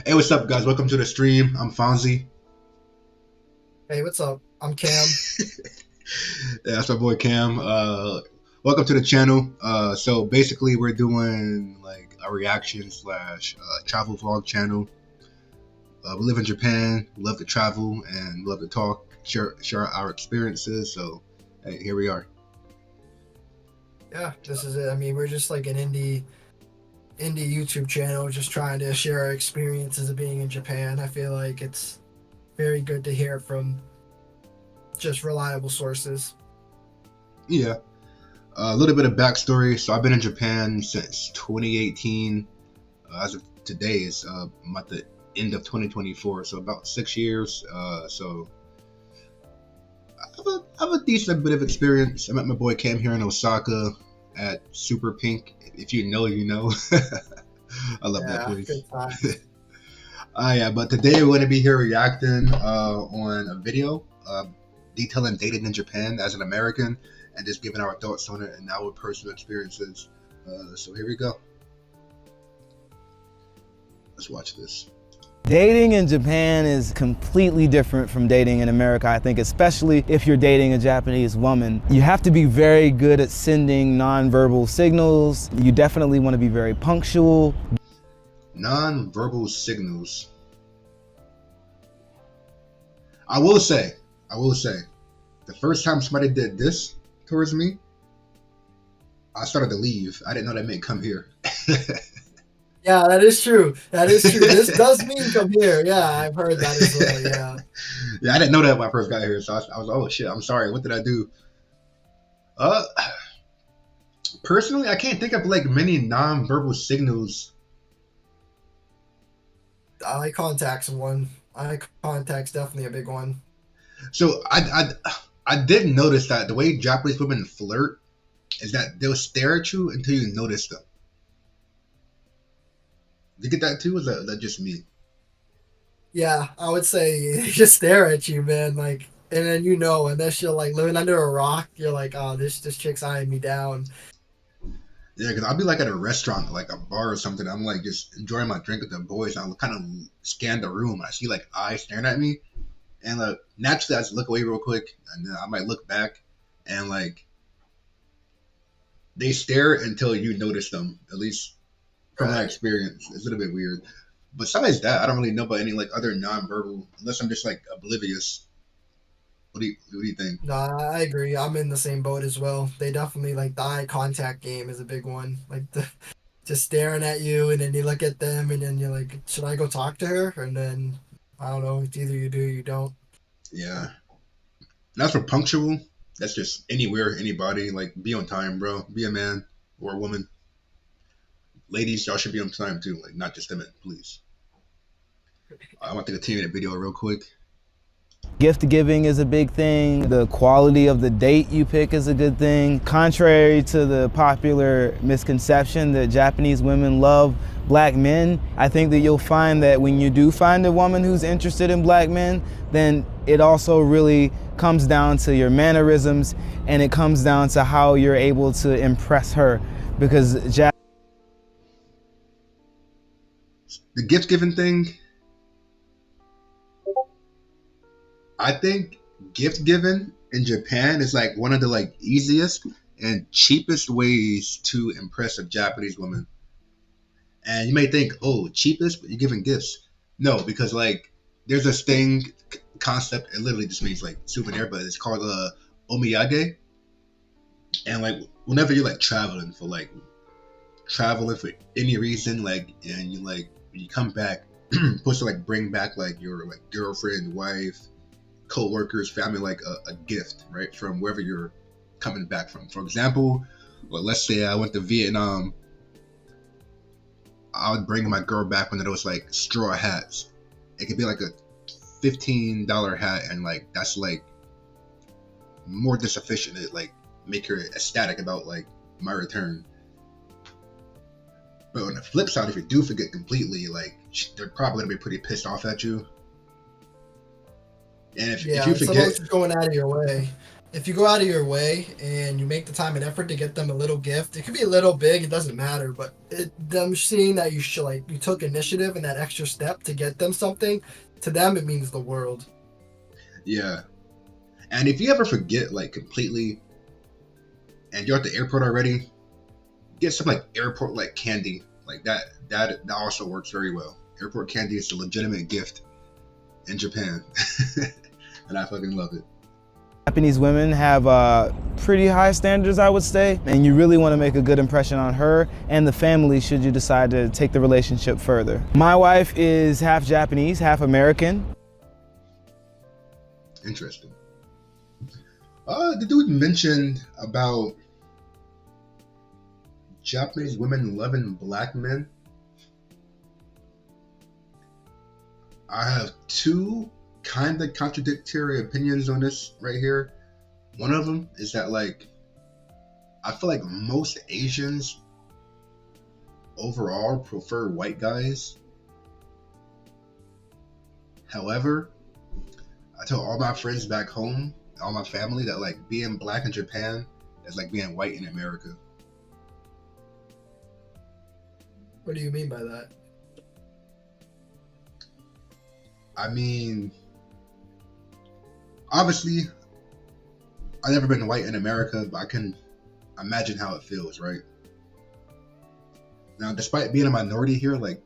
Hey, what's up, guys? Welcome to the stream. I'm Fonzie. Hey, what's up? I'm Cam. Yeah, that's my boy Kam. Welcome to the channel. So basically, we're doing like a reaction slash travel vlog channel. We live in Japan. We love to travel and love to talk, share our experiences. So, hey, here we are. Yeah, this is it. I mean, we're just like an indie YouTube channel, just trying to share our experiences of being in Japan. I feel like it's very good to hear from just reliable sources. Yeah, a little bit of backstory. So I've been in Japan since 2018. As of today, is I'm at the end of 2024. So about 6 years. So I have a decent bit of experience. I met my boy Cam here in Osaka at Super Pink. If you know, you know. I love that Yeah, place. good times. Yeah, but today we're going to be here reacting on a video detailing dating in Japan as an American and just giving our thoughts on it and our personal experiences. So here we go. Let's watch this. Dating in Japan is completely different from dating in America, I think, especially if you're dating a Japanese woman. You have to be very good at sending nonverbal signals. You definitely want to be very punctual. Non-verbal signals. I will say, the first time somebody did this towards me, I started to leave. I didn't know that meant come here. Yeah, that is true. That is true. This does mean come here. Yeah, I've heard that as well. Yeah. Yeah, I didn't know that when I first got here, so I was oh shit, I'm sorry. What did I do? Uh, Personally, I can't think of like many non-verbal signals. Eye contact's one. Eye contact's definitely a big one. So I did notice that the way Japanese women flirt is that they'll stare at you until you notice them. You get that too? Or is that just me? Yeah, I would say they just stare at you, man. Like, and then unless you're like living under a rock, you're like, oh, this chick's eyeing me down. Yeah, because I'll be like at a restaurant, like a bar or something. I'm like just enjoying my drink with the boys. And I'll kind of scan the room. And I see like eyes staring at me, and naturally I just look away real quick, and then I might look back, and like they stare until you notice them. At least from my Right. experience, it's a little bit weird. But besides that, I don't really know about any like other nonverbal, unless I'm just like oblivious. What do you think? No, I agree. I'm in the same boat as well. They definitely like the eye contact game is a big one. Like the just staring at you, and then you look at them, and then you're like, should I go talk to her? And then I don't know. It's either you do, or you don't. Yeah, and as for punctual, that's just anywhere, anybody. Like be on time, bro. Be a man or a woman. Ladies, y'all should be on time too. Like not just the men, please. I want to continue the video real quick. Gift giving is a big thing. The quality of the date you pick is a good thing. Contrary to the popular misconception that Japanese women love black men, I think that you'll find that when you do find a woman who's interested in black men, then it also really comes down to your mannerisms, and it comes down to how you're able to impress her. Because The gift giving thing, I think gift giving in Japan is like one of the like easiest and cheapest ways to impress a Japanese woman. And you may think, oh, cheapest, but you're giving gifts. No, because like there's this thing concept. It literally just means like souvenir, but it's called omiyage. And like whenever you're like traveling for any reason, like and you like when you come back, supposed to like bring back like your like girlfriend, wife, co-workers, family, like a gift, right, from wherever you're coming back from. For example, well, let's say I went to Vietnam. I would bring my girl back one of those like straw hats. It could be like a $15 hat, and like that's like more than sufficient to like make her ecstatic about like my return. But on the flip side, if you do forget completely, like they're probably gonna be pretty pissed off at you. And if Yeah, you someone's forget, just going out of your way. if you go out of your way and you make the time and effort to get them a little gift, it could be a little big, it doesn't matter, but them seeing that you should like you took initiative and that extra step to get them something, to them it means the world. Yeah. And if you ever forget like completely and you're at the airport already, get some like airport like candy. Like that also works very well. Airport candy is a legitimate gift in Japan. And I fucking love it. Japanese women have pretty high standards, I would say, and you really want to make a good impression on her and the family should you decide to take the relationship further. My wife is half Japanese, half American. Interesting. The dude mentioned about Japanese women loving black men. I have two kind of contradictory opinions on this right here. One of them is that like I feel like most Asians overall prefer white guys. However, I tell all my friends back home, all my family, that like being black in Japan is like being white in America. What do you mean by that? I mean, obviously, I've never been white in America, but I can imagine how it feels, right? Now, despite being a minority here, like,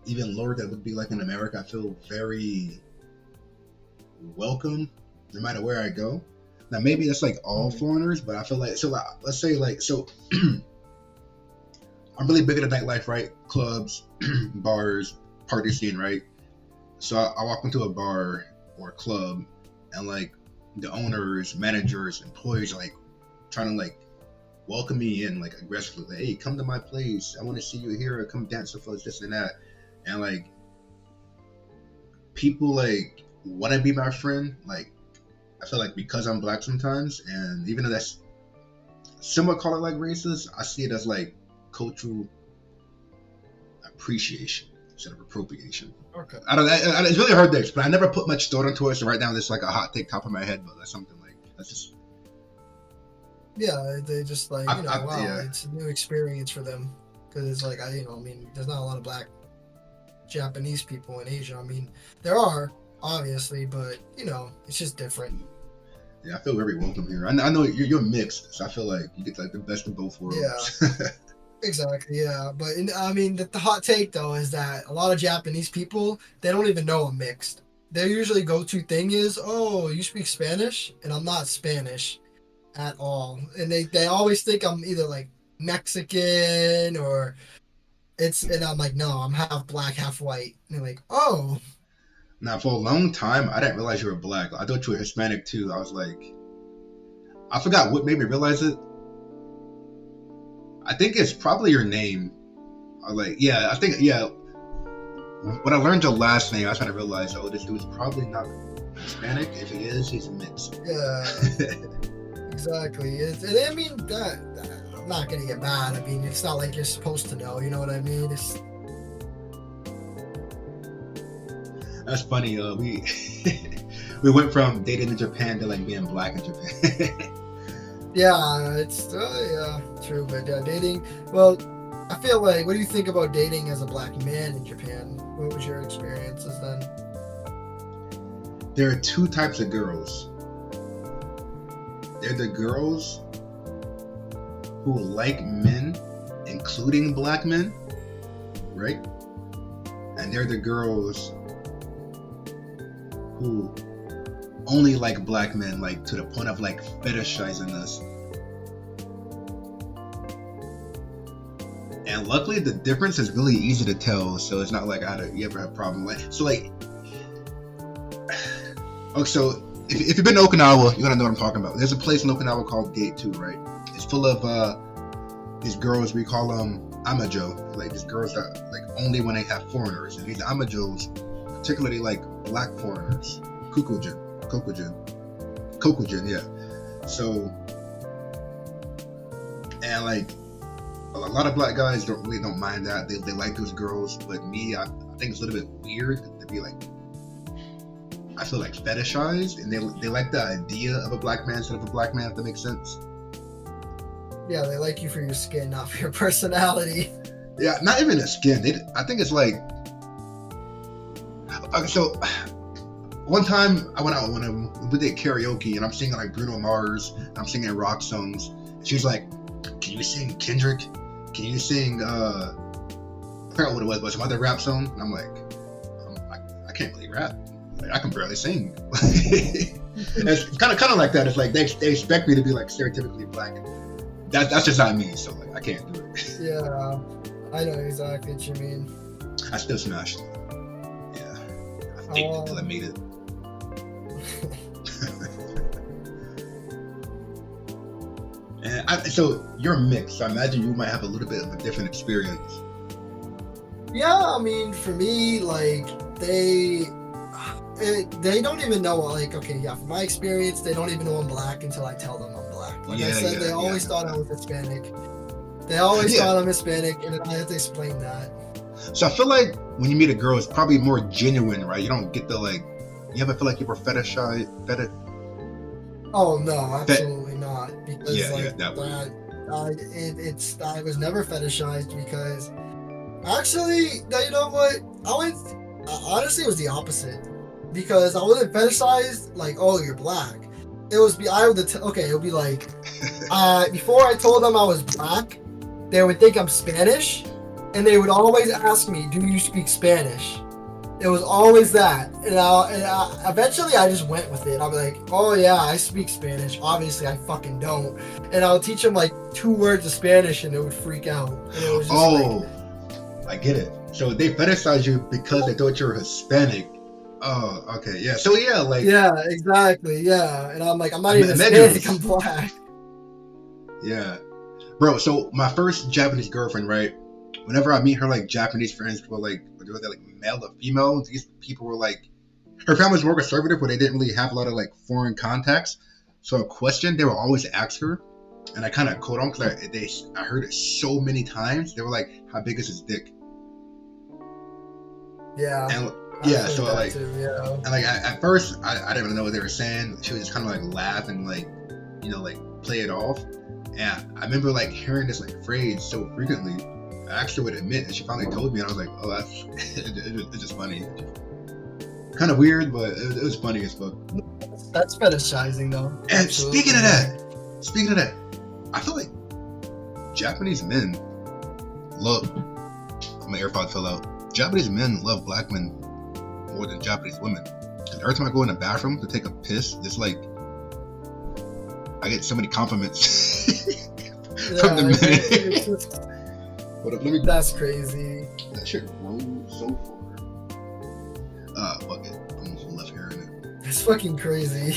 even lower than it would be like in America, I feel very welcome no matter where I go. Now, maybe that's like all foreigners, but I feel like, so like, let's say like, so I'm really big into nightlife, right? Clubs, bars, party scene, right? So I walk into a bar or a club and like the owners, managers, employees are like trying to like welcome me in like aggressively. Like, hey, come to my place. I want to see you here. Come dance with us, this and that. And like people like want to be my friend. Like I feel like because I'm black sometimes, and even though that's somewhat call it like racist, I see it as like cultural appreciation instead of appropriation. Okay. I don't. It's really hard to explain. I never put much thought into it. So right now, there's like a hot take top of my head, but that's something like that's just. Yeah, they just like wow, yeah. It's a new experience for them because it's like I mean, there's not a lot of black Japanese people in Asia. I mean, there are obviously, but it's just different. Yeah, I feel very welcome here. I know you're mixed, so I feel like you get like the best of both worlds. Yeah. Exactly, yeah. But I mean, the hot take though is that a lot of Japanese people, they don't even know I'm mixed. Their usually go-to thing is, "Oh, you speak Spanish?" And I'm not Spanish at all. And they always think I'm either like Mexican or and I'm like, "No, I'm half black, half white." And they're like, "Oh." Now, for a long time, I didn't realize you were black. I thought you were Hispanic too. I was like, I forgot what made me realize it. I think it's probably your name. I was like, yeah, I think, yeah. When I learned your last name, I was trying to realize, oh, this dude's probably not Hispanic. If he is, he's mixed. Yeah, exactly. I mean, I'm not gonna get mad. I mean, it's not like you're supposed to know. You know what I mean? That's funny. We went from dating in Japan to like being black in Japan. Yeah, it's yeah, true. But dating. Well, I feel like. What do you think about dating as a black man in Japan? What was your experiences then? There are two types of girls. They're the girls who like men, including black men, right? And they're the girls who only like black men, like to the point of like fetishizing us. And luckily the difference is really easy to tell, so it's not like you ever have a problem. So if you've been to Okinawa, you're gonna know what I'm talking about. There's a place in Okinawa called Gate 2, right? It's full of these girls, we call them amajo, like these girls that like only when they have foreigners, and these amajos particularly like black foreigners. Kokujin, yeah. So, and like a lot of black guys don't mind that. They like those girls, but me, I think it's a little bit weird to be like, I feel like fetishized, and they like the idea of a black man instead of a black man, if that makes sense. Yeah, they like you for your skin, not for your personality. Yeah, not even the skin. I think it's like, okay, so one time I went out when we did karaoke, and I'm singing like Bruno Mars, and I'm singing rock songs. And she's like, "Can you sing Kendrick? Can you sing I forgot what it was, but some other rap song?" And I'm like, I can't really rap. Like, I can barely sing. It's kind of like that. It's like they expect me to be like stereotypically black, and that's just not me. So like I can't do it. Yeah, I know exactly what you mean. I still smashed it. Yeah, I think until I made it. And so you're mixed. So I imagine you might have a little bit of a different experience. Yeah, I mean, for me, like they don't even know. Like, okay, yeah, from my experience, they don't even know I'm black until I tell them I'm black. Like I said, they always thought I was Hispanic. They always thought I'm Hispanic, and I have to explain that. So I feel like when you meet a girl, it's probably more genuine, right? You don't get the like. You ever feel like you were fetishized? Oh no, absolutely not. Because that way. I was never fetishized because actually, you know what? Honestly, it was the opposite. Because I wasn't fetishized like, oh, you're black. It would be like before I told them I was black, they would think I'm Spanish, and they would always ask me, "Do you speak Spanish?" It was always that, and eventually I just went with it. I'll be like, "Oh yeah, I speak Spanish." Obviously, I fucking don't, and I'll teach them like 2 words of Spanish, and it would freak out. And it was just I get it. So they fetishize you because they thought you were Hispanic. Oh, okay, yeah. So yeah, like exactly, yeah. And I'm like, I'm not even Hispanic, I'm black. Yeah, bro. So my first Japanese girlfriend, right? Whenever I meet her, like Japanese friends were like, whether they're like male or female, these people were like, her family was more conservative, where they didn't really have a lot of like foreign contacts. So a question they would always ask her, and I kind of caught on because I heard it so many times. They were like, "How big is his dick?" Yeah. And yeah, so like, too, yeah. And like at first, I didn't really know what they were saying. She would just kind of like laugh and like, like play it off. And I remember like hearing this like phrase so frequently. I asked her what it meant, and she finally told me, and I was like, "Oh, it's just funny." Kind of weird, but it was funny as fuck. That's fetishizing, though. And speaking of that, I feel like Japanese men love. My AirPod fell out. Japanese men love black men more than Japanese women. Because every time I go in the bathroom to take a piss, it's like I get so many compliments from the men. Hold up, That's crazy. That shit rolled so far. Fuck it. I almost left hair in it. It's fucking crazy.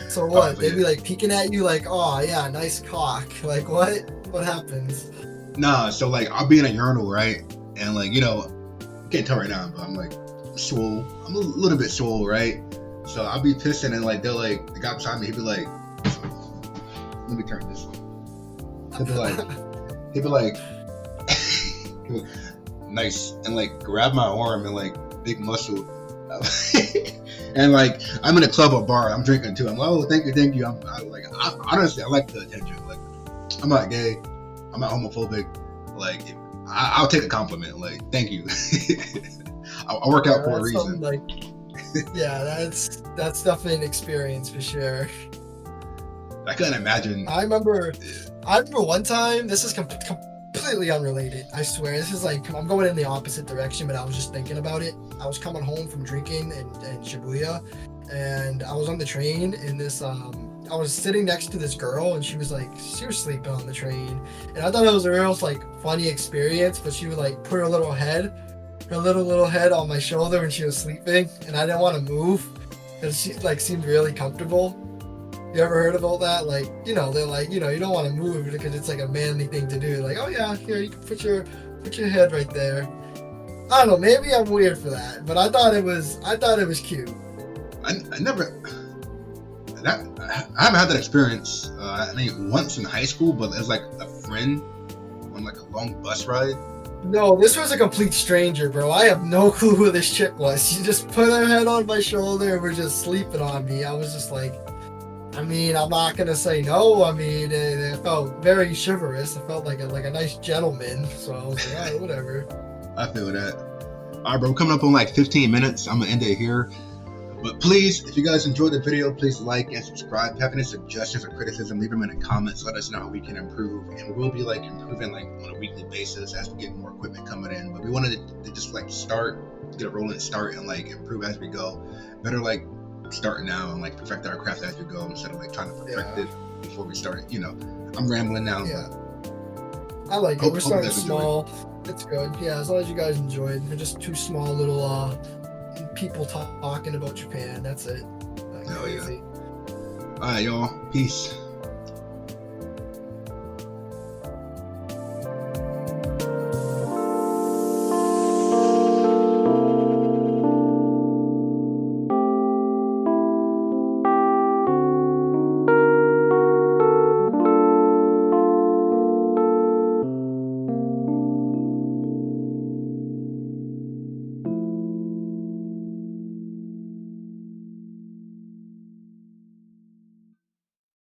So what? They'd be like peeking at you like, "Oh yeah, nice cock." Like what? What happens? Nah, so like I'll be in a urinal, right? And like, can't tell right now, but I'm like swole. I'm a little bit swole, right? So I'll be pissing, and like they'll like the guy beside me, he'd be like, "Let me turn this on." He'd be like, nice, and like grab my arm and like big muscle, and like I'm in a club or bar, I'm drinking too. I'm like, "Oh, thank you. Honestly, I like the attention. Like, I'm not gay, I'm not homophobic. Like, I'll take a compliment. Like, thank you. I work out for a reason. Like, yeah, that's definitely an experience for sure. I couldn't imagine. I remember one time, this is completely unrelated, I swear. This is like, I'm going in the opposite direction, but I was just thinking about it. I was coming home from drinking in Shibuya, and I was on the train, and I was sitting next to this girl, and she was sleeping on the train, and I thought it was a real funny experience, but she would put her little head on my shoulder when she was sleeping, and I didn't want to move, because she seemed really comfortable. You ever heard about that? They're like, you don't want to move because it's a manly thing to do. Like, "Oh yeah, here, you can put your head right there." I don't know, maybe I'm weird for that, but I thought it was cute. I haven't had that experience. I mean, once in high school, but as a friend on a long bus ride. No, this was a complete stranger, bro. I have no clue who this chick was. She just put her head on my shoulder and was just sleeping on me. I was just like, I mean, I'm not gonna say no. I mean, it felt very chivalrous. It felt like a nice gentleman. So I was like, all right, whatever. I feel that. All right, bro. Coming up on like 15 minutes. I'm gonna end it here. But please, if you guys enjoyed the video, please like and subscribe. If you have any suggestions or criticism, leave them in the comments. Let us know how we can improve, and we'll be like improving like on a weekly basis as we get more equipment coming in. But we wanted to just like start, get a rolling start, and like improve as we go. Better like start now and like perfect our craft as we go instead of like trying to perfect it before we start it. You know, I'm rambling now. Yeah. I like it. We're starting small. It's good. Yeah, as long as you guys enjoyed. They're just two small little people talking about Japan. That's it. Hell yeah. All right, y'all. Peace.